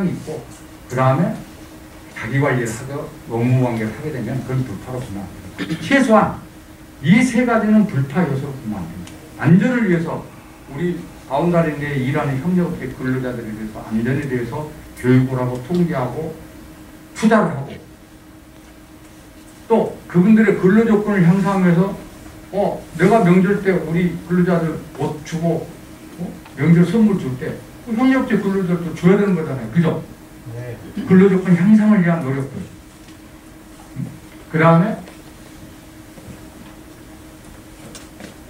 이 있고, 그 다음에 자기 관리를 하고 업무 관계를 하게 되면 그건 불파로 보면 안 됩니다. 최소한 이 세 가지는 불파 요소로 보면 안 됩니다. 안전을 위해서 우리 바운다리 내에 일하는 협력업체 근로자들에 대해서 안전에 대해서 교육을 하고 통제하고 투자를 하고, 또 그분들의 근로 조건을 향상해서 내가 명절 때 우리 근로자들 옷 주고 명절 선물 줄 때 협력업체 근로자들도 줘야 되는 거잖아요. 그죠? 네. 근로 조건 향상을 위한 노력들. 그 다음에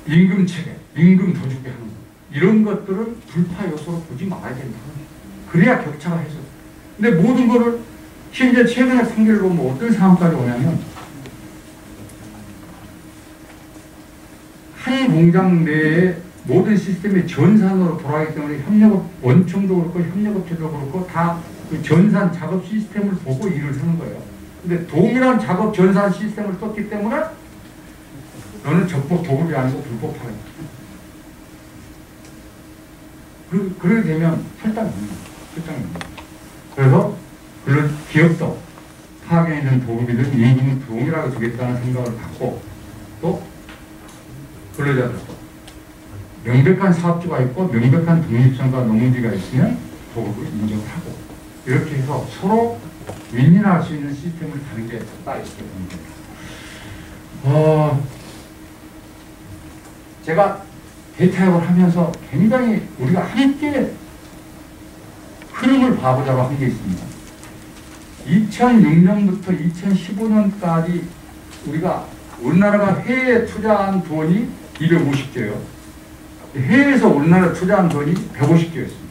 임금 체계, 임금 더 주게 하는 것. 이런 것들은 불파 요소로 보지 말아야 된다. 그래야 격차가 해소. 근데 모든 거를 현재 최근의 통계를 보면 어떤 상황까지 오냐면, 한 공장 내에 모든 시스템이 전산으로 돌아가기 때문에 협력업, 원청도 그렇고 협력업체도 그렇고 다 그 전산 작업 시스템을 보고 일을 하는 거예요. 근데 동일한 작업 전산 시스템을 썼기 때문에 너는 적법 도급이 아니고 불법 파괴. 그렇게 되면 탈당입니다. 그래서 물론 기업도 파견이든 도급이든 임금을 동일하게 주겠다는 생각을 갖고, 또 근로자들도 명백한 사업주가 있고 명백한 독립성과 농지가 있으면 도급을 인정을 하고, 이렇게 해서 서로 윈윈할 수 있는 시스템을 가는 게 딱 있게 됩니다. 제가 대타협을 하면서 굉장히 우리가 함께 흐름을 봐보자고 한 게 있습니다. 2006년부터 2015년까지 우리가 우리나라가 해외에 투자한 돈이 250조예요. 해외에서 우리나라 투자한 돈이 150조였습니다.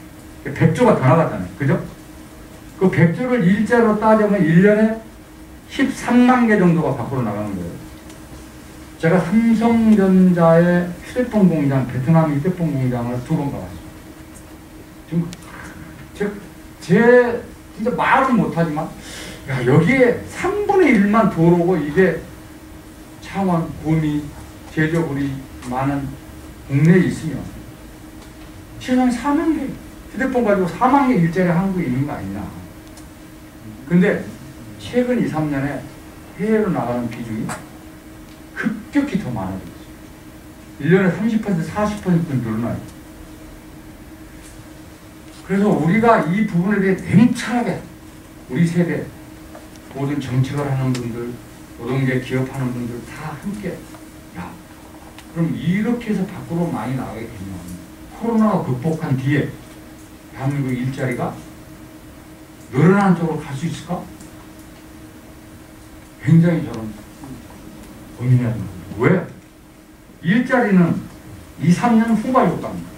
100조가 더 나갔잖아요. 그죠? 그 100조를 일자로 따지면 1년에 13만 개 정도가 밖으로 나가는 거예요. 제가 삼성전자의 휴대폰 공장, 베트남 휴대폰 공장을 2번 가봤습니다. 지금 진짜 말은 못하지만, 야, 여기에 3분의 1만 도로고 이게 창원, 구미, 제조물이 많은 국내에 있으면 최소한 4만 개, 휴대폰 가지고 4만 개 일자리 한국에 있는 거 아니냐. 근데 최근 2, 3년에 해외로 나가는 비중이 급격히 더 많아지고 있어요. 1년에 30%, 40%는 늘어나요. 그래서 우리가 이 부분에 대해 냉철하게 우리 세대, 모든 정책을 하는 분들, 노동계 기업하는 분들 다 함께, 야, 그럼 이렇게 해서 밖으로 많이 나가게 되면 코로나가 극복한 뒤에 대한민국 일자리가 늘어나는 쪽으로 갈 수 있을까? 굉장히 저는 고민해야 됩니다. 왜? 일자리는 2, 3년 후가 효과입니다.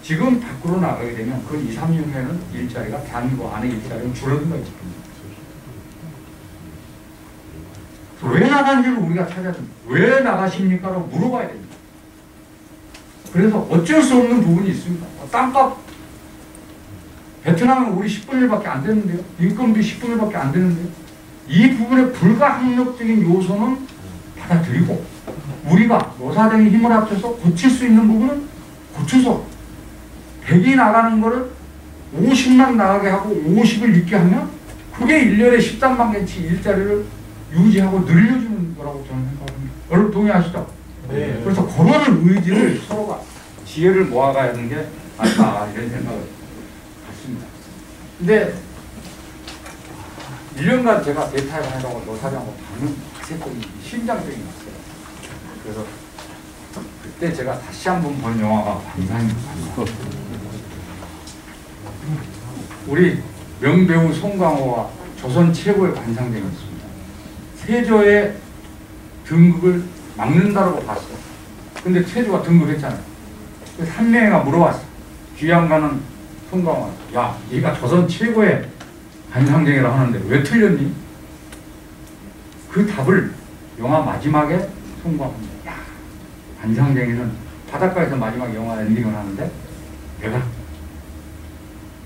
지금 밖으로 나가게 되면 그 2, 3년 후에는 일자리가 대한민국 안에 일자리는 줄어든다 싶습니다. 왜 나가는지를 우리가 찾아야 됩니다. 왜 나가십니까?로 물어봐야 됩니다. 그래서 어쩔 수 없는 부분이 있습니다. 땅값, 베트남은 우리 10분의 1밖에 안 되는데요. 인건비 10분의 1밖에 안 되는데요. 이 부분의 불가항력적인 요소는 받아들이고, 우리가 노사정의 힘을 합쳐서 고칠 수 있는 부분은 고쳐서 100이 나가는 거를 50만 나가게 하고 50을 있게 하면 그게 1년에 13만 개치 일자리를 유지하고 늘려주는 거라고 저는 생각합니다. 여러분 동의하시죠? 네. 그래서 그런 의지를 서로가 지혜를 모아가야 하는 게 맞다, 이런 생각을 갖습니다. 근데 1년간 제가 대타협을 하려고 노사장하고 밤새도록 심장병이 났어요. 그래서 그때 제가 다시 한번 본 영화가 관상입니다. 우리 명배우 송강호와 조선 최고의 관상쟁이었습니다. 세조의 등극을 막는다고 봤어. 근데 세조가 등극했잖아요. 그래서 한 명이가 물어봤어. 귀양가는 송강호한테, 야, 네가 조선 최고의 관상쟁이라고 하는데 왜 틀렸니? 그 답을 영화 마지막에 송강호입니다. 야, 관상쟁이는 바닷가에서 마지막 영화 엔딩을 하는데 내가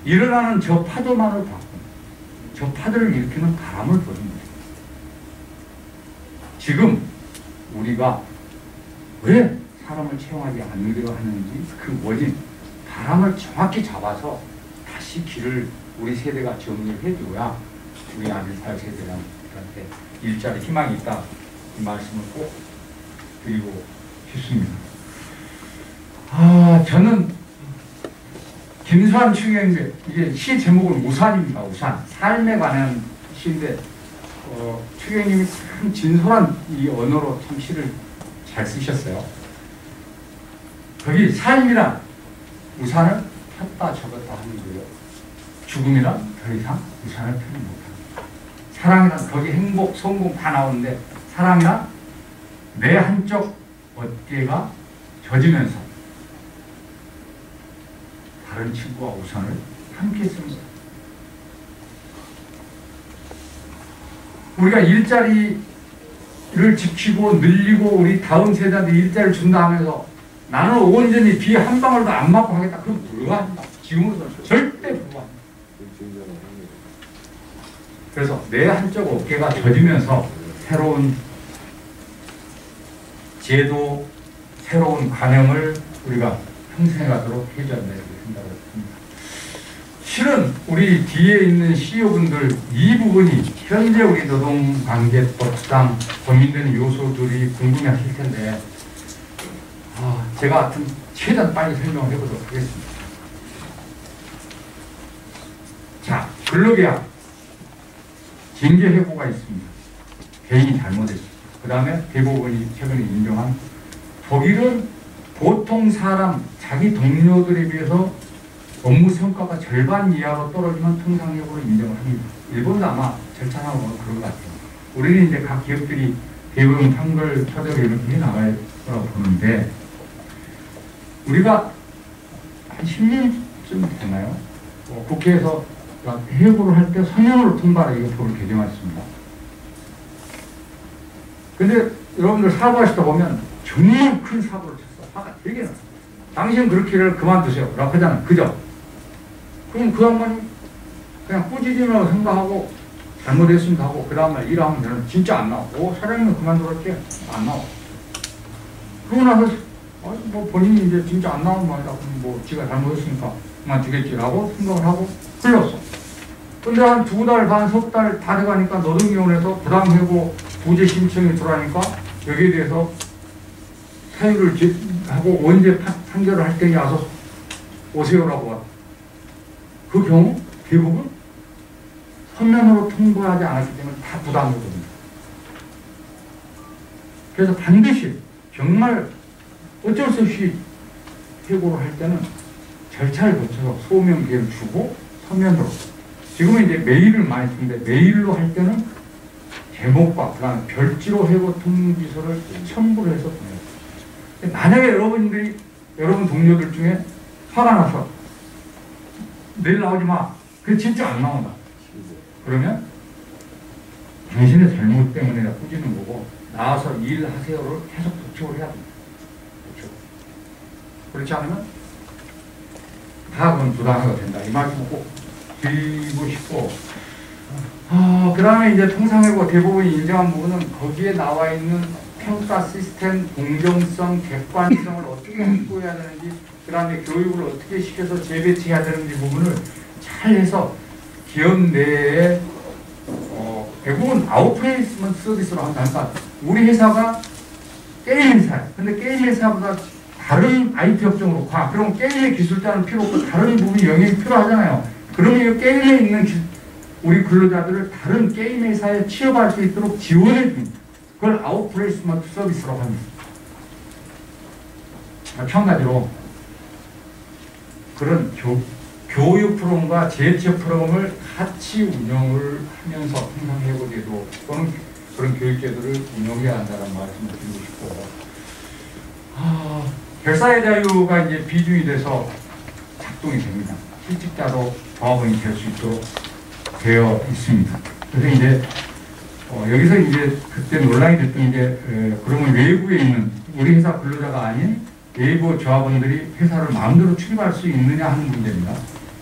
일어나는 저 파도만을 봤고 저 파도를 일으키는 바람을 보입니다. 지금 우리가 왜 사람을 채용하지 않으려 하는지 그 원인, 바람을 정확히 잡아서 다시 다시 길을 우리 세대가 정리해줘야 우리 아들 살 세대한테 일자리 희망이 있다. 이 말씀을 꼭 드리고 싶습니다. 저는 김수환 추경인데 이게 시 제목은 우산입니다. 우산. 삶에 관한 시인데 추경님이 참 진솔한 이 언어로 참 시를 잘 쓰셨어요. 거기 삶이란 우산을 폈다 접었다 하는 거예요. 죽음이란 더 이상 우산을 펴지 못한다. 사랑이란 거기 행복, 성공 다 나오는데 사랑이란 내 한쪽 어깨가 젖으면서 다른 친구와 우산을 함께 쓰는 거예요. 우리가 일자리를 지키고 늘리고 우리 다음 세대한테 일자리를 준다 하면서 나는 온전히 비 한 방울도 안 맞고 하겠다. 그럼 불가합니다. 지금으로서는 절대 불가합니다. 그래서 내 한쪽 어깨가 젖으면서 새로운 제도, 새로운 관행을 우리가 형성해 가도록 해줘야 된다 이렇게 생각을 합니다. 실은 우리 뒤에 있는 CEO분들 이 부분이 현재 우리 노동관계법상 고민되는 요소들이 궁금해하실 텐데 제가 하여튼 최대한 빨리 설명을 해보도록 하겠습니다. 자, 근로계약 징계해고가 있습니다. 개인이 잘못했습니다. 그 다음에 대법원이 최근에 인정한 독일은 보통 사람, 자기 동료들에 비해서 업무 성과가 절반 이하로 떨어지면 통상적으로 인정을 합니다. 일본도 아마 절차상으로 보면 그런 것 같아요. 우리는 이제 각 기업들이 대부분 판결 처대로 이렇게 해나갈 거라고 보는데 우리가 한 10년쯤 되나요? 국회에서 해고를 할 때 서면으로 통과를 이거 법을 개정했습니다. 근데 여러분들 사고하시다 보면 정말 큰 사고를 쳤어. 화가 되게 났어. 당신 그렇게를 그만두세요. 라고 하잖아요. 그죠? 그럼 그 양반이 그냥 꾸짖으라고 생각하고 잘못했습니다 하고 그 다음날 일하면 되는 진짜 안 나와. 사장님은 그만두었지? 안 나와. 그러고 나서 뭐 본인이 이제 진짜 안 나오는 말이다. 그럼 뭐 지가 잘못했으니까 그만두겠지라고 생각을 하고 흘렸어. 근데 한 2달 반, 석 달 다 돼가니까 노동위원회에서 부당해고 부재 신청이 들어가니까 여기에 대해서 사유를 하고 언제 판결을 할 때니 와서 오세요라고 왔다. 그 경우 대부분 서면으로 통보하지 않았기 때문에 다 부당해거든요. 그래서 반드시 정말 어쩔 수 없이 해고를 할 때는 절차를 거쳐서 소명 기회를 주고 서면으로. 지금은 이제 메일을 많이 쓰는데 메일로 할 때는 제목과 그다음에 별지로 해고 통지서를 첨부를 해서 보내요. 만약에 여러분 동료들 중에 화가 나서 내일 나오지 마. 그게 진짜 안 나온다. 그러면 당신의 잘못 때문에 꾸짖는 거고 나와서 일하세요를 계속 도축을 해야 됩니다. 도축. 그렇지 않으면 다 그건 부당해가 된다. 이 말씀 꼭 드리고 싶고 그 다음에 이제 통상해고 대부분이 인정한 부분은 거기에 나와 있는 평가 시스템, 공정성, 객관성을 어떻게 확보해야 되는지 그 다음에 교육을 어떻게 시켜서 재배치해야 되는지 부분을 잘 해서 기업 내에 대부분 아웃플레이스먼트 서비스로 한다. 그러니까 우리 회사가 게임 회사야. 근데 게임 회사보다 다른 IT 업종으로 가. 그럼 게임의 기술자는 필요 없고 다른 부분이 영역이 필요하잖아요. 그러면 이 게임에 있는 우리 근로자들을 다른 게임 회사에 취업할 수 있도록 지원해 줍니다. 그걸 아웃플레이스먼트 서비스라고 합니다. 마찬가지로 그런 교육 프로그램과 재취업 프로그램을 같이 운영을 하면서 통상해고제도 또는 그런 교육제도를 운영해야 한다는 말씀을 드리고 싶고 결사의 자유가 이제 비중이 돼서 작동이 됩니다. 실직자도 조합원이 될 수 있도록 되어 있습니다. 그래서 이제 여기서 이제 그때 논란이 됐던 게 그러면 외부에 있는 우리 회사 근로자가 아닌 외부 조합원들이 회사를 마음대로 출입할 수 있느냐 하는 문제입니다.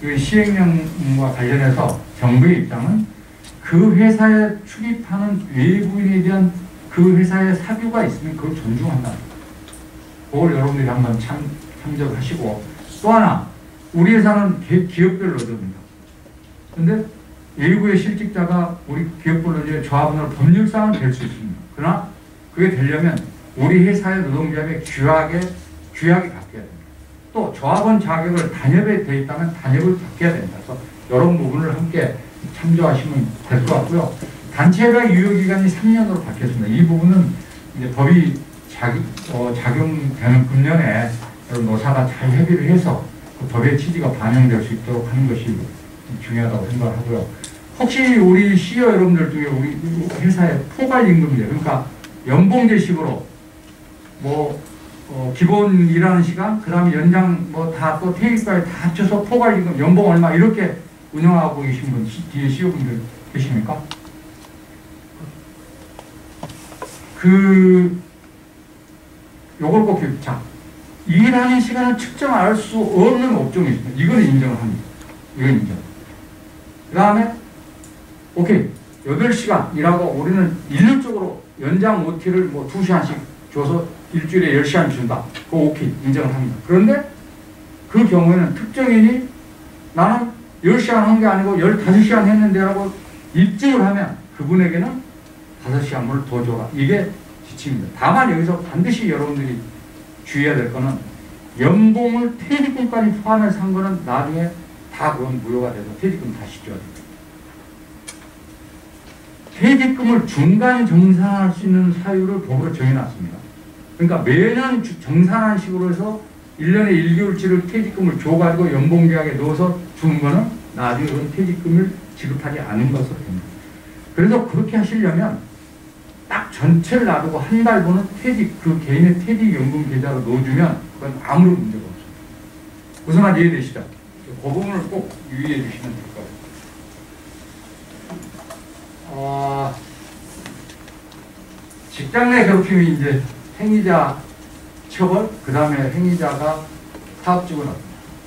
이 시행령과 관련해서 정부의 입장은 그 회사에 출입하는 외부인에 대한 그 회사의 사규가 있으면 그걸 존중한다. 그걸 여러분들이 한번 참조하시고 또 하나 우리 회사는 기업별로 넣어줍니다. 근데 일부의 실직자가 우리 기업별로 이제 조합원으로 법률상은 될 수 있습니다. 그러나 그게 되려면 우리 회사의 노동조합의 규약이 바뀌어야 됩니다. 또 조합원 자격을 단협에 되어 있다면 단협을 바뀌어야 됩니다. 그래서 이런 부분을 함께 참조하시면 될 것 같고요. 단체가 유효기간이 3년으로 바뀌었습니다. 이 부분은 이제 법이 작용되는 금년에 노사가 잘 협의를 해서 그 법의 취지가 반영될 수 있도록 하는 것이 중요하다고 생각하고요. 혹시 우리 CEO 여러분들 중에 우리 회사의 포괄임금제, 그러니까 연봉제식으로 기본 일하는 시간, 그 다음에 연장 다 또 퇴직까지 다 합쳐서 포괄임금 연봉 얼마 이렇게 운영하고 계신 분 뒤에 CEO분들 계십니까? 요걸 꼭 자, 일하는 시간을 측정할 수 없는 업종이 있습니다. 이거는 인정을 합니다. 이건 인정. 그 다음에 오케이 8시간 일하고 우리는 일률적으로 연장 OT를 2시간씩 줘서 일주일에 10시간 준다. 그거 오케이 인정을 합니다. 그런데 그 경우에는 특정인이 나는 10시간 한 게 아니고 15시간 했는데 라고 입증을 하면 그분에게는 5시간을 더 줘라. 이게 지침입니다. 다만 여기서 반드시 여러분들이 주의해야 될 거는 연봉을 퇴직금까지 포함해서 한 거는 나중에 다 그건 무효가 돼서 퇴직금 다시 줘야 됩니다. 퇴직금을 중간 정산할 수 있는 사유를 법으로 정해놨습니다. 그러니까 매년 정산한 식으로 해서 1년에 1개월치를 퇴직금을 줘가지고 연봉계약에 넣어서 주는 거는 나중에 그런 퇴직금을 지급하지 않은 것으로 됩니다. 그래서 그렇게 하시려면 딱 전체를 놔두고 한 달분은 그 개인의 퇴직연금 계좌로 넣어주면 그건 아무런 문제가 없습니다. 무슨 말인지 이해되시죠? 그 부분을 꼭 유의해 주시면 될 거예요. 직장 내 괴롭힘이 이제 행위자 처벌, 그 다음에 행위자가 사업직은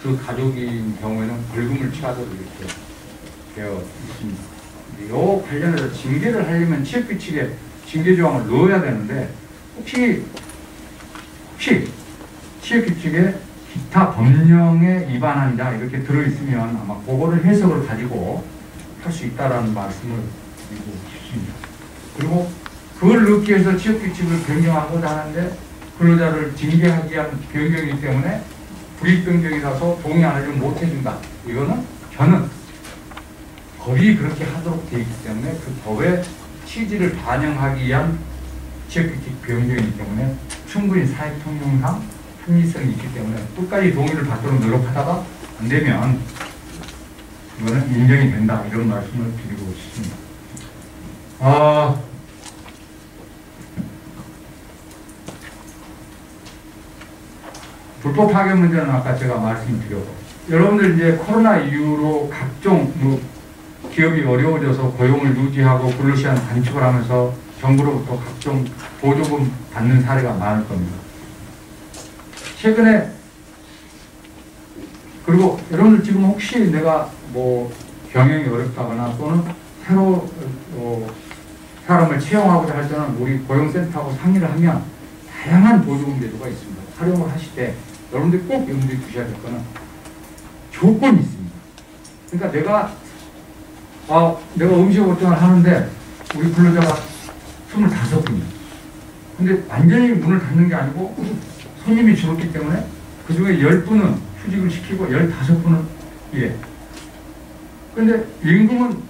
그 가족인 경우에는 벌금을 치하도록 이렇게 되어 있습니다. 이 관련해서 징계를 하려면 취업규칙에 징계조항을 넣어야 되는데 혹시 취업규칙에 기타 법령에 위반한 자 이렇게 들어있으면 아마 그거를 해석을 가지고 할 수 있다라는 말씀을 드리고 싶습니다. 그리고 그걸 넣기 위해서 취업규칙을 변경하고자 하는데 근로자를 징계하기 위한 변경이기 때문에 불이익변경이라서 동의 안 해주면 못해준다. 이거는 저는 법이 그렇게 하도록 되어 있기 때문에 그 법의 취지를 반영하기 위한 취업규칙 변경이기 때문에 충분히 사회통념상 합리성이 있기 때문에 끝까지 동의를 받도록 노력하다가 안 되면 이거는 인정이 된다. 이런 말씀을 드리고 싶습니다. 불법 파견 문제는 아까 제가 말씀드렸고 여러분들 이제 코로나 이후로 각종 기업이 어려워져서 고용을 유지하고 근로시간 단축을 하면서 정부로부터 각종 보조금 받는 사례가 많을 겁니다. 최근에 그리고 여러분들 지금 혹시 내가 경영이 어렵다거나 또는 새로 사람을 채용하고자 할 때는 우리 고용센터하고 상의를 하면 다양한 보조금 제도가 있습니다. 활용을 하실 때 여러분들이 꼭 염두에 두셔야 될 거는 조건이 있습니다. 그러니까 내가 음식 업종을 하는데 우리 근로자가 25분이에요. 근데 완전히 문을 닫는 게 아니고 손님이 줄었기 때문에 그 중에 10분은 휴직을 시키고 15분은 일해. 근데 임금은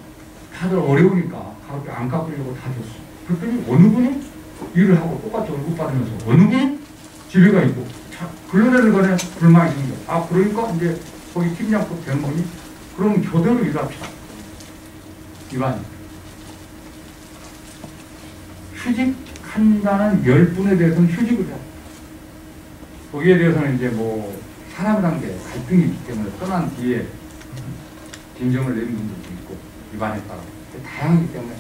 다들 어려우니까 가볍게 안 깎으려고 다 줬어. 그랬더니 어느 분이 일을 하고 똑같이 월급 받으면서 어느 분은 집에 가 있고 근로자들 간에 불만이 생겨. 그러니까 이제 거기 팀장급 된 분이 그럼 교대로 일합시다. 위반. 휴직한다는 10분에 대해서는 휴직을 해요. 거기에 대해서는 이제 사람 관계 갈등이 있기 때문에 떠난 뒤에 진정을 내린 분들도 있고 위반했다고. 다양하기 때문에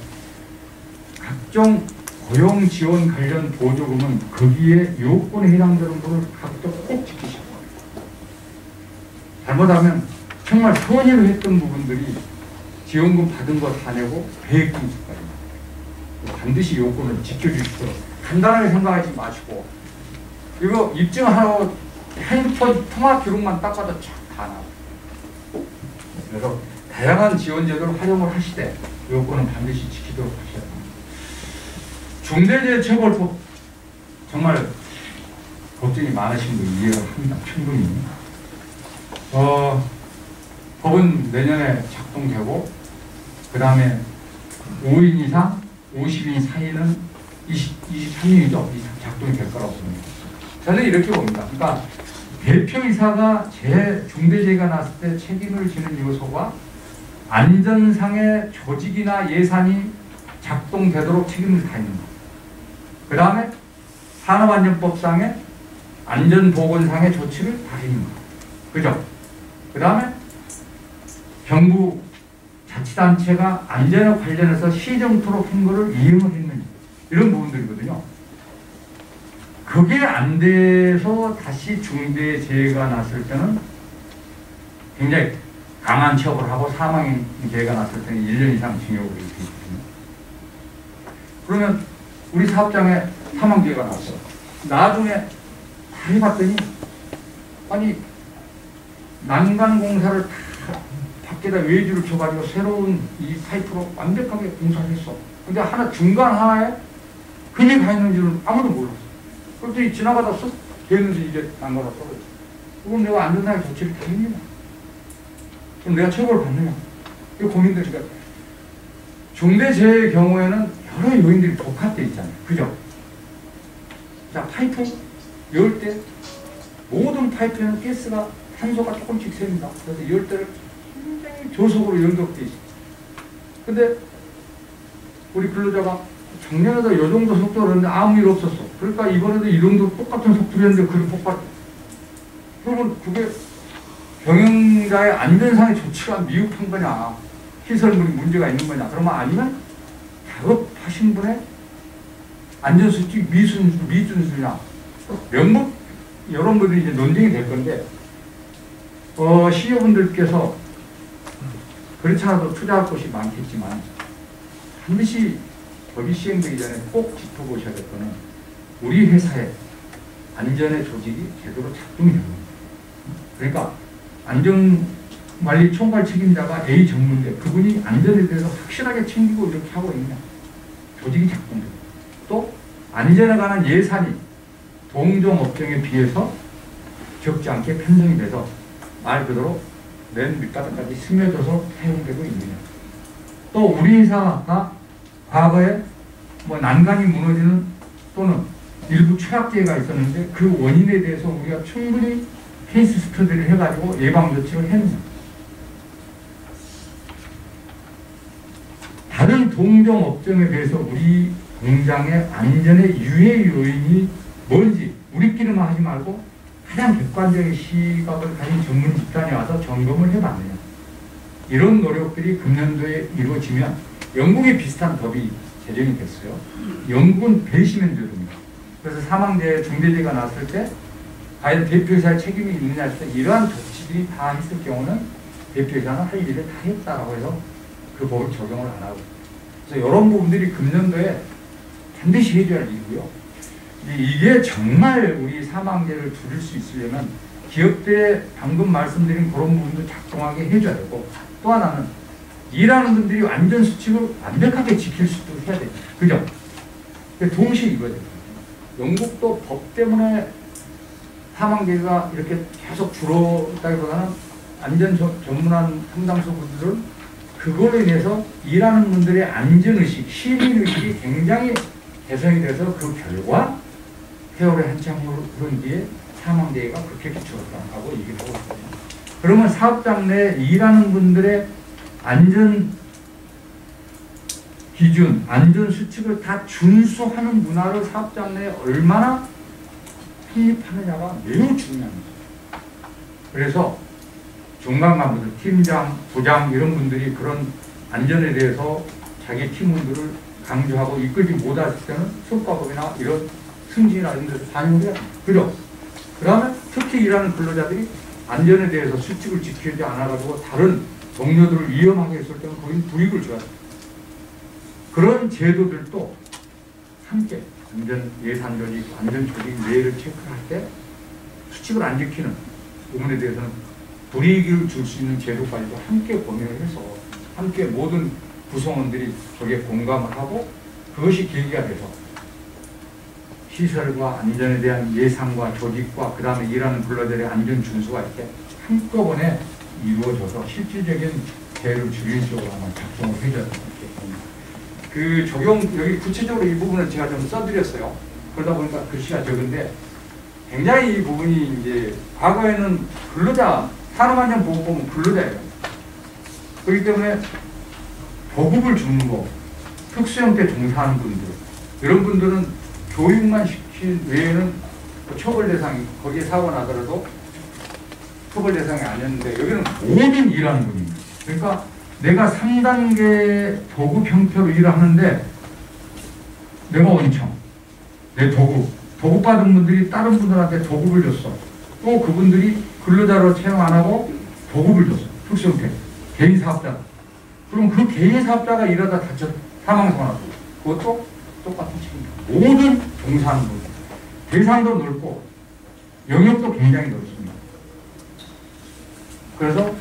각종 고용 지원 관련 보조금은 거기에 요건에 해당되는 분을 각종 꼭 지키셔야 합니다. 잘못하면 정말 선의로 했던 부분들이 지원금 받은 거 다 내고 배액금수까지 반드시 요건을 지켜주시도록 간단하게 생각하지 마시고 이거 입증하라고 핸드폰 통화 기록만 딱 봐도 쫙 다 나와. 그래서 다양한 지원 제도를 활용을 하시되 요건은 반드시 지키도록 하셔야 합니다. 중대재해처벌법 정말 걱정이 많으신 분 이해가 합니다. 충분히. 법은 내년에 작동되고 그 다음에 5인 이상 50인 사이는 23년이죠. 작동이 될 거라고 봅니다. 저는 이렇게 봅니다. 그러니까 대표이사가 중대재해가 났을 때 책임을 지는 요소가 안전상의 조직이나 예산이 작동되도록 책임을 다하는 것. 그 다음에 산업안전법상의 안전보건상의 조치를 다하는 것. 그죠? 그 다음에 정부 자치단체가 안전에 관련해서 시정토록 행거를 이행을 했는지 이런 부분들이거든요. 그게 안 돼서 다시 중대재해가 났을 때는 굉장히 강한 처벌을 하고 사망재해가 났을 때는 1년 이상 징역으로 이렇게 있거든요. 그러면 우리 사업장에 사망재해가 났어. 나중에 다 해봤더니 아니 난간공사를 다 밖에다 외주를 쳐가지고 새로운 이 파이프로 완벽하게 공사를 했어. 근데 하나 중간 하나에 금이 가 있는 줄은 아무도 몰랐어. 그랬더니 지나가다 쓱 되는데 이게 난간으로 떨어져. 그럼 내가 안전하게 조치를 다 했느냐? 그럼 내가 처벌을 받느냐? 이 고민들이니까 중대재해의 경우에는 여러 요인들이 복합되어 있잖아요. 그죠? 자, 파이프 열 때 모든 파이프에는 가스가 탄소가 조금씩 셉니다. 그래서 열 때를 굉장히 조속으로 연결되어 있어요. 근데 우리 근로자가 작년에도 이 정도 속도로 했는데 아무 일 없었어. 그러니까 이번에도 이 정도 똑같은 속도로 했는데 그게 폭발. 그러면 그게 경영자의 안전상의 조치가 미흡한 거냐, 시설물이 문제가 있는 거냐, 그러면 아니면 작업하신 분의 안전수칙 미준수냐, 명목 이런 분들이 이제 논쟁이 될 건데, CEO분들께서 그렇지 않아도 투자할 곳이 많겠지만 반드시 법이 시행되기 전에 꼭 짚어보셔야 될 거는 우리 회사의 안전의 조직이 제대로 작동이 되는 겁니다. 그러니까 안전관리 총괄 책임자가 A 전문대, 그분이 안전에 대해서 확실하게 챙기고 이렇게 하고 있냐, 조직이 작동되고, 또 안전에 관한 예산이 동종업종에 비해서 적지 않게 편성이 돼서 말 그대로 맨 밑바닥까지 스며져서 사용되고 있느냐, 또 우리 회사가 과거에 뭐 난간이 무너지는 또는 일부 최악재해가 있었는데 그 원인에 대해서 우리가 충분히 케이스 스터디를 해가지고 예방 조치를 했느냐, 다른 동종 업종에 비해서 우리 공장의 안전의 유해 요인이 뭔지 우리끼리만 하지 말고 가장 객관적인 시각을 가진 전문 집단에 와서 점검을 해봤느냐, 이런 노력들이 금년도에 이루어지면 영국에 비슷한 법이 제정이 됐어요. 영국은 배심원 제도입니다. 그래서 사망재해, 중대재해가 났을 때 과연 대표이사의 책임이 있느냐 했을 때 이러한 조치들이 다 했을 경우는 대표이사는 할 일을 다 했다라고 해서 그 법을 적용을 안 하고, 그래서 이런 부분들이 금년도에 반드시 해줘야 할 일이고요. 이게 정말 우리 사망재해를 줄일 수 있으려면 기업들의 방금 말씀드린 그런 부분도 작동하게 해줘야 되고, 또 하나는 일하는 분들이 안전수칙을 완벽하게 지킬 수도 해야 됩니다. 그죠? 동시에 이거야 돼요. 영국도 법 때문에 사망재해가 이렇게 계속 줄었다기보다는 안전 전문한 상담소 분들은 그걸로 인해서 일하는 분들의 안전의식, 시민의식이 굉장히 개선이 돼서 그 결과 세월이 한참 흐른 뒤에 사망재해가 급격히 줄었다고 얘기를 하고 있거든요. 그러면 사업장 내 일하는 분들의 안전 기준, 안전 수칙을 다 준수하는 문화를 사업장 내에 얼마나 확립하느냐가 매우 중요합니다. 그래서 중간 간부들, 팀장, 부장 이런 분들이 그런 안전에 대해서 자기 팀원들을 강조하고 이끌지 못했을 때는 성과급이나 이런 승진이나 이런 데서 반영을 해야 됩니다. 그죠? 그 다음에 특히 일하는 근로자들이 안전에 대해서 수칙을 지키지 않아가지고 다른 동료들을 위험하게 했을 때는 거긴 불이익을 줘야 됩니다. 그런 제도들도 함께 안전 예산 조직, 안전 조직 내를 체크할 때 수칙을 안 지키는 부분에 대해서는 불이익을 줄 수 있는 제도까지도 함께 고민을 해서 함께 모든 구성원들이 거기에 공감을 하고 그것이 계기가 돼서 시설과 안전에 대한 예상과 조직과 그 다음에 일하는 근로자들의 안전 준수가 이렇게 한꺼번에 이루어져서 실질적인 대를 줄일 쪽으로 한번 작동을 해줘야 되겠습니다. 그 적용, 여기 구체적으로 이 부분을 제가 좀 써드렸어요. 그러다 보니까 글씨가 적은데 굉장히 이 부분이 이제 과거에는 근로자, 산업안전보호법은 근로자예요. 그렇기 때문에 보급을 주는 거, 특수형태 종사하는 분들, 이런 분들은 교육만 시킨 외에는 처벌 대상이, 거기에 사고 나더라도 처벌 대상이 아니었는데 여기는 모든 일하는 분입니다. 그러니까 내가 3단계 도급 형태로 일을 하는데 내가 원청, 내 도급 받은 분들이 다른 분들한테 도급을 줬어. 또 그분들이 근로자로 채용 안 하고 도급을 줬어. 특수형태. 개인 사업자. 그럼 그 개인 사업자가 일하다 다쳐 사망사고 나고 그것도 똑같은 책임입니다. 모든 종사하는 분. 대상도 넓고 영역도 굉장히 넓습니다. 그래서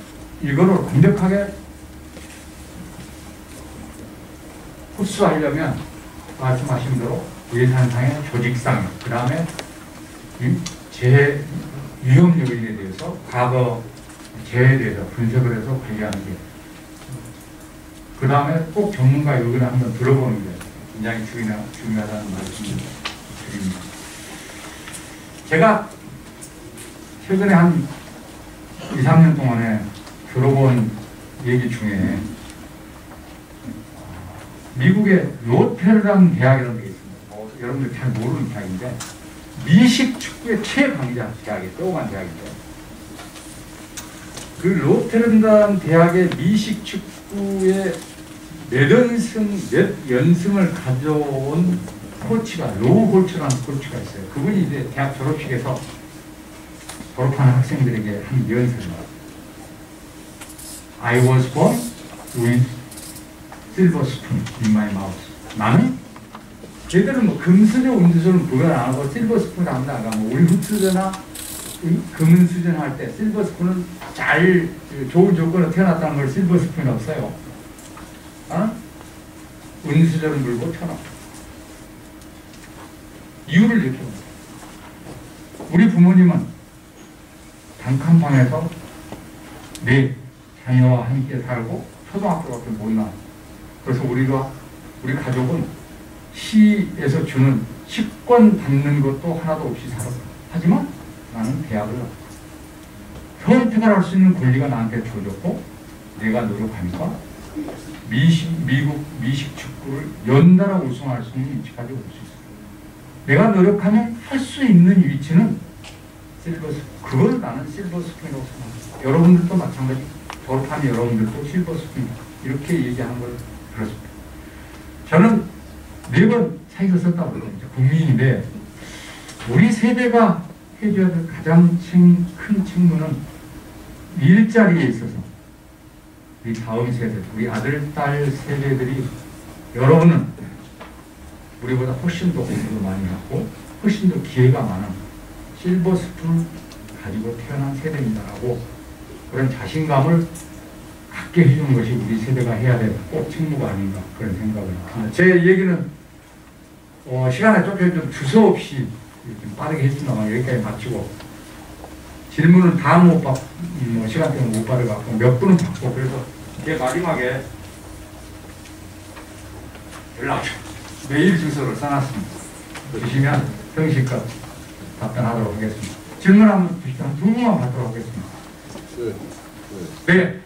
이거를 완벽하게 흡수하려면 말씀하신 대로 예산상의 조직상, 그 다음에 위험 요인에 대해서 과거 재해에 대해서 분석을 해서 관리하는 게, 그 다음에 꼭 전문가 의견을 한번 들어보는 게 굉장히 중요하다는 말씀을 드립니다. 제가 최근에 한 2, 3년 동안에 들어본 얘기 중에 미국의 로테르담 대학이라는 게 있습니다. 여러분들 잘 모르는 대학인데 미식 축구의 최강자 대학이 떠오간 대학이죠. 그 로테르담 대학의 미식 축구의 몇 연승을 가져온 코치가, 로우 홀츠라는 코치가 있어요. 그분이 이제 대학 졸업식에서 졸업하는 학생들에게 한 연설입니다. I was born with silver spoon in my mouth. 나는 제대로 뭐 금수저, 은수저는 구별 안 하고 실버 스푼을 안 나가. 뭐 우리 흑수저나 금은 수저 할 때 실버 스푼은 잘 좋은 조건으로 태어났다는 걸 실버 스푼이라고 써요. 은수저를 물고 태어났다. 이유를 얘기합니다. 우리 부모님은 단칸방에서 내 자녀와 함께 살고 초등학교밖에 못 나와. 그래서 우리 가족은 시에서 주는 식권 받는 것도 하나도 없이 살았다. 하지만 나는 대학을 선택을 할 수 있는 권리가 나한테 주어졌고 내가 노력하니까 미국 미식 축구를 연달아 우승할 수 있는 위치까지 올 수 있어요. 내가 노력하면 할 수 있는 위치는 실버스푼. 그걸 나는 실버스푼이라고 생각합니다. 여러분들도 마찬가지. 졸업한 여러분들도 실버스푼 이렇게 얘기하는 걸 들었습니다. 저는 4번 사익을 썼다고 그러죠. 국민인데 우리 세대가 해줘야 될 가장 큰 책무는 일자리에 있어서 우리 다음 세대, 우리 아들, 딸 세대들이 여러분은 우리보다 훨씬 더 공부도 많이 하고 훨씬 더 기회가 많은 실버스푼을 가지고 태어난 세대입니다라고 그런 자신감을 갖게 해주는 것이 우리 세대가 해야 될 꼭 책무가 아닌가 그런 생각을 합니다. 제 얘기는 시간에 쫓겨 좀 두서없이 좀 빠르게 했습니다만 여기까지 마치고 질문은 다 못 받고 시간 때문에 못 받아갖고 몇 분은 받고 그래서 제 마지막에 연락처 메일 주소를 써놨습니다. 주시면 정식껏 답변하도록 하겠습니다. 질문 한번 주시다 한 2분만 받도록 하겠습니다. 네.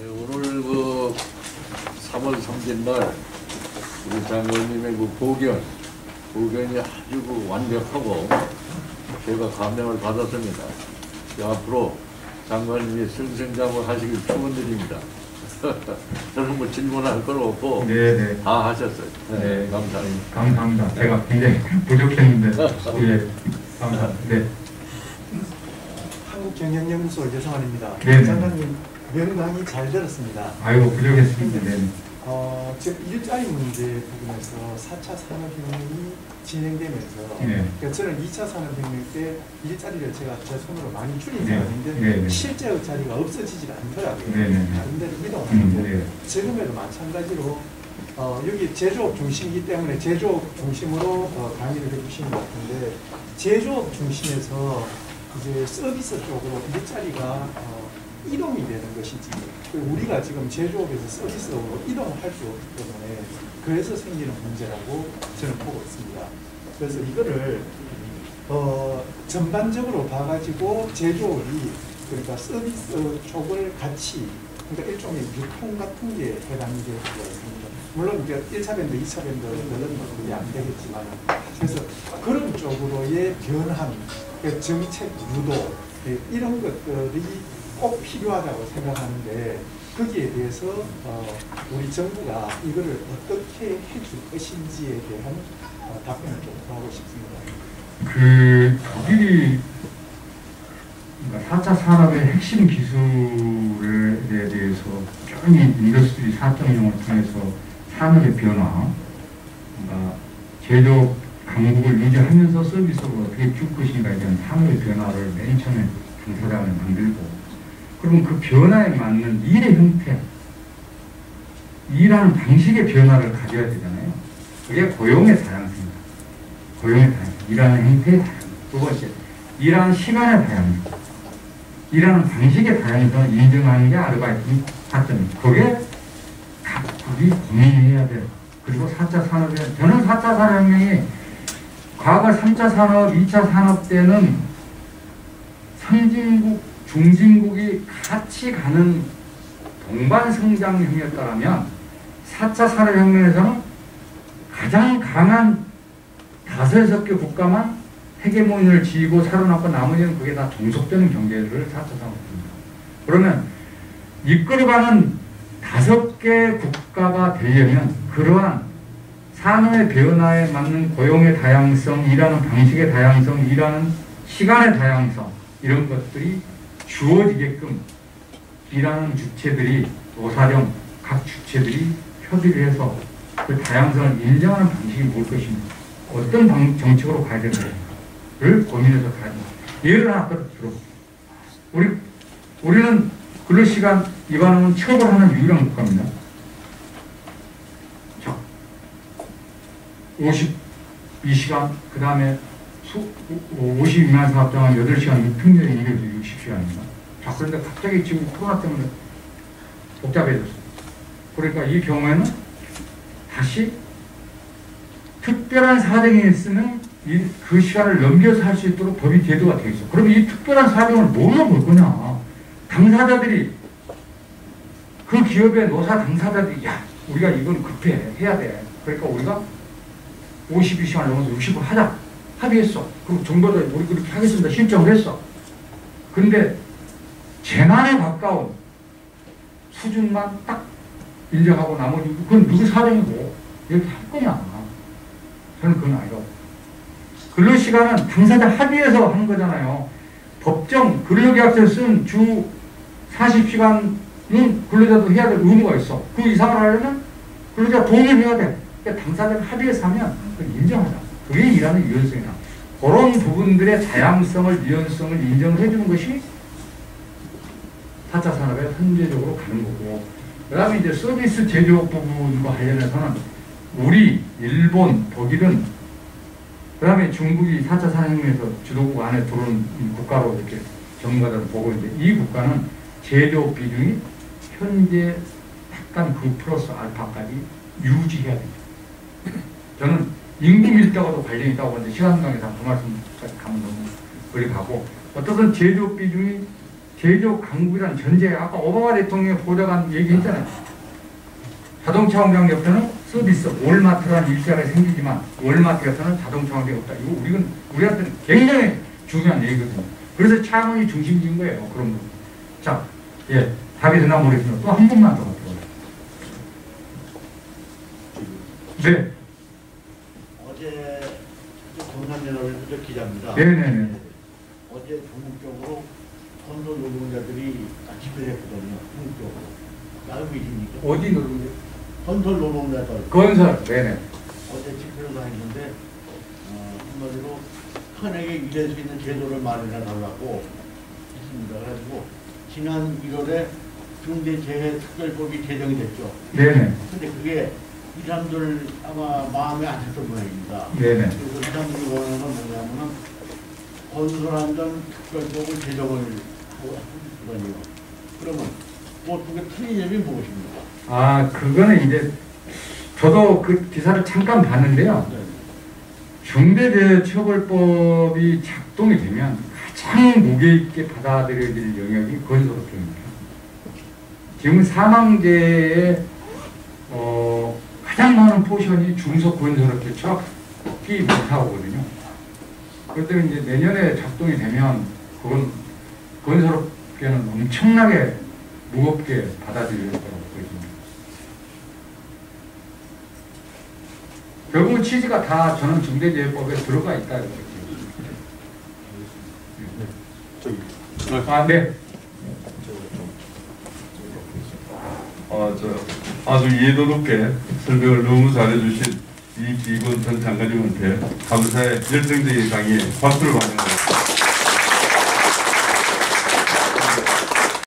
오늘 그 3월 3일 날 우리 장관님의 그 보견이 아주 그 완벽하고 제가 감명을 받았습니다. 앞으로 장관님이 승승장구 하시길 축원드립니다. 저는 뭐 질문할 건 없고 네네. 다 하셨어요. 네. 감사합니다. 감사합니다. 제가 굉장히 부족했는데 예, 감사합니다. 네. 한국경영연구소 여성원입니다. 네. 장관님 명강의 잘 들었습니다. 아이고 부족했습니다. 네. 지금 일자리 문제 부분에서 4차 산업혁명이 진행되면서 네. 그러니까 저는 2차 산업혁명 때 일자리를 제가 제 손으로 많이 줄인 네. 사람인데 네. 실제 자리가 없어지질 않더라고요. 네. 네. 다른 데로 이동하는데 네. 지금에도 마찬가지로 여기 제조업 중심이기 때문에 제조업 중심으로 강의를 해주시는 것 같은데 제조업 중심에서 이제 서비스 쪽으로 일자리가 이동이 되는 것이지 우리가 지금 제조업에서 서비스로 이동할 수 없기 때문에 그래서 생기는 문제라고 저는 보고 있습니다. 그래서 이거를 전반적으로 봐가지고 제조업이 그러니까 서비스 쪽을 같이 그러니까 일종의 유통 같은 게 해당이 될 수가 있습니다. 물론 이제 1차 밴드, 2차 밴드 그런 것들이 안 되겠지만 그래서 그런 쪽으로의 변함, 정책 유도 이런 것들이 꼭 필요하다고 생각하는데 거기에 대해서 우리 정부가 이거를 어떻게 해줄 것인지에 대한 답변을 좀 하고 싶습니다. 독일이 그러니까 4차 산업의 핵심 기술에 대해서 쭉 인더스트리 4.0을 통해서 산업의 변화, 그러니까 제조업 강국을 유지하면서 서비스로 어떻게 줄 것인가에 대한 산업의 변화를 맨 처음에 당사장을 만들고 그러면 그 변화에 맞는 일의 형태, 일하는 방식의 변화를 가져야 되잖아요. 그게 고용의 다양성입니다. 고용의 다양성, 일하는 형태의 다양성. 두 번째, 일하는 시간의 다양성. 일하는 방식의 다양성을 인정하는 게 아르바이트의 가점입니다. 그게 각국이 고민해야 돼요. 그리고 4차 산업에, 저는 4차 산업혁명이 과거 3차 산업, 2차 산업 때는 선진국, 중진국이 같이 가는 동반성장형이었다면 4차 산업혁명에서는 가장 강한 5-6개 국가만 헤게모니를 지고 살아남고 나머지는 그게 다 종속되는 경제를 4차 산업입니다. 그러면 이끌어가는 5개 국가가 되려면 그러한 산업의 변화에 맞는 고용의 다양성, 일하는 방식의 다양성, 일하는 시간의 다양성 이런 것들이 주어지게끔 일하는 주체들이 노사령 각 주체들이 협의를 해서 그 다양성을 인정하는 방식이 뭘 것인가 어떤 정책으로 가야 되는가를 고민해서 가야 됩니다. 예를 하나 들어 우리는 근로시간 위반하면 처벌하는 유일한 국가입니다. 자, 52시간 그 다음에 52만 사업장은 8시간 평균 임금에서 60시간입니다. 자, 그런데 갑자기 지금 코로나 때문에 복잡해졌어요. 그러니까 이 경우에는 다시 특별한 사정이 있으면 그 시간을 넘겨서 할 수 있도록 법이 제도가 되어 있어. 그럼 이 특별한 사정을 뭘로 볼 거냐? 당사자들이 그 기업의 노사 당사자들이 야 우리가 이건 급해 해야 돼. 그러니까 우리가 52시간을 넘어서 60을 하자 합의했어. 그리고 정부도 우리 그렇게 하겠습니다. 신청을 했어. 근데 재난에 가까운 수준만 딱 인정하고 나머지 그건 누구 사정이고 이렇게 할 거냐? 저는 그건 아니라고. 근로시간은 당사자 합의해서 하는 거잖아요. 법정 근로계약서에 쓴 주 40시간은 근로자도 해야 될 의무가 있어. 그 이상을 하려면 근로자 동의해야 돼. 그러니까 당사자가 합의해서 하면 그걸 인정하자. 그게 일하는 유연성이다. 그런 부분들의 다양성을, 유연성을 인정을 해주는 것이 4차 산업에 현재적으로 가는 거고, 그 다음에 이제 서비스 제조업 부분과 관련해서는 우리, 일본, 독일은 그 다음에 중국이 4차 산업혁명에서 주도국 안에 들어온 국가로 이렇게 전문가들은 보고 있는데 이 국가는 제조업 비중이 현재 약간 그 플러스 알파까지 유지해야 됩니다. 저는 임기 밀도와도 관련이 있다고 하는데 시간 관계상 그 말씀까지 가면 너무 거리 가고 어떤 제조업 비중이 제조업 강국이라는 전제 아까 오바마 대통령이 보좌관 얘기했잖아요. 자동차 공장 옆에는 서비스, 월마트라는 일자리가 생기지만 월마트 옆에는 자동차 공장이 없다. 이거 우리한테는 굉장히 중요한 얘기거든요. 그래서 창원이 중심지인 거예요. 그런 거. 자, 예, 답이 되나 모르겠지만 또 한 번만 더 들어요. 네. 어제 동산연합에서 기자입니다. 네네네. 어제 전국적으로 건설 노동자들이 집회를 했거든요. 전국적으로. 나름 계십니까? 어디 노동자? 건설 노동자들 건설, 네네. 어제 집회로 다니는데 한마디로 현역에 일할 수 있는 제도를 마련해 달라고 했습니다. 그래가지고 지난 1월에 중대재해특별법이 제정이 됐죠. 네네. 근데 그게 이 사람들 아마 마음에 안 찼던 모양입니다. 네네. 그래서 이 사람들이 원하는 건 뭐냐면은 건설안전특별법을 제정을 하고 있거든요. 그러면 뭐 그게 틀린 점이 무엇입니까? 아, 그거는 이제 저도 그 기사를 잠깐 봤는데요. 네. 중대재해처벌법이 작동이 되면 가장 무게 있게 받아들여질 영역이 건설업 쪽입니다. 지금 사망자의 가장 많은 포션이 중소건설업체 척이 못하거든요. 그렇기 때문에 이제 내년에 작동이 되면 그건 건설업계는 엄청나게 무겁게 받아들일 거라고 보입니다. 결국은 취지가 다 저는 중대재해법에 들어가 있다 이거죠. 아, 네. 아주 이해도 높게 설명을 너무 잘해주신 이기곤 전 장관님한테 감사의 열정적인 강의에 박수를 받는 것 같습니다.